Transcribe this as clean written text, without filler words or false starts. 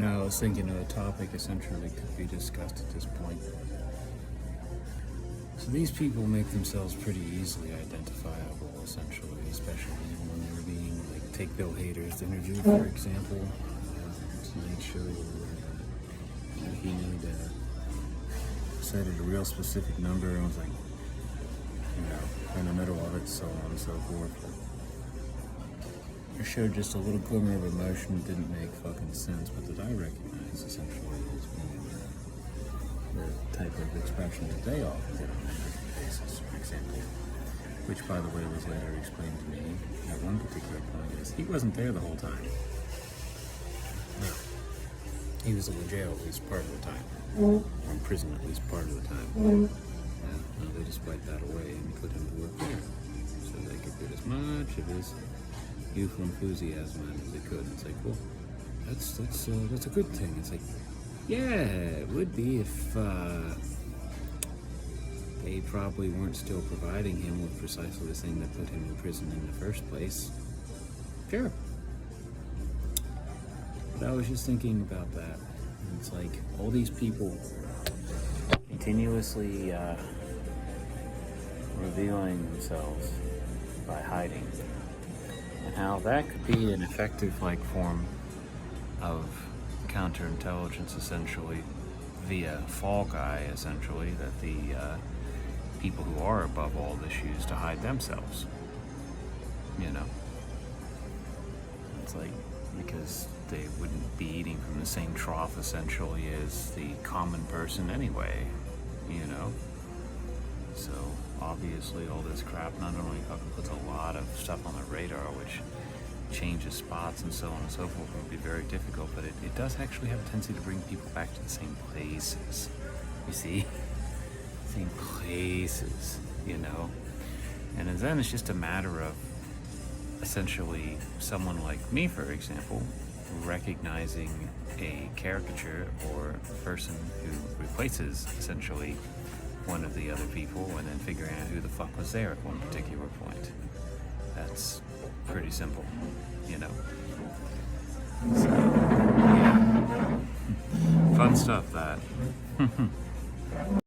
I was thinking of a topic essentially could be discussed at this point. So these people make themselves pretty easily identifiable, essentially, especially when they're being, like, take Bill Hader's interview, for example, to make sure that he cited a real specific number and was like, in the middle of it, so on and so forth. It showed just a little glimmer of emotion that didn't make fucking sense, but that I recognize essentially as being the type of expression that they often get on a daily basis, for example. Which, by the way, was later explained to me at one particular point is he wasn't there the whole time. No. He was in jail at least part of the time, or in prison at least part of the time. No, they just wiped that away and put him to work there, so they could get as much of his youthful enthusiasm as they could. It's like, well, that's a good thing. It's like, yeah, it would be if they probably weren't still providing him with precisely the thing that put him in prison in the first place. Sure. But I was just thinking about that. And it's like all these people continuously revealing themselves by hiding. And how that could be an effective form of counterintelligence, essentially, via fall guy, essentially, that the people who are above all this use to hide themselves. It's like, because they wouldn't be eating from the same trough, essentially, as the common person anyway, So, obviously, all this crap not only fucking puts a lot of stuff on the radar, which changes spots and so on and so forth, would be very difficult, but it does actually have a tendency to bring people back to the same places. You see? Same places, And then it's just a matter of essentially someone like me, for example, recognizing a caricature or a person who replaces essentially one of the other people and then figuring out who the fuck was there at one particular point. That's pretty simple, So, yeah. Fun stuff, that.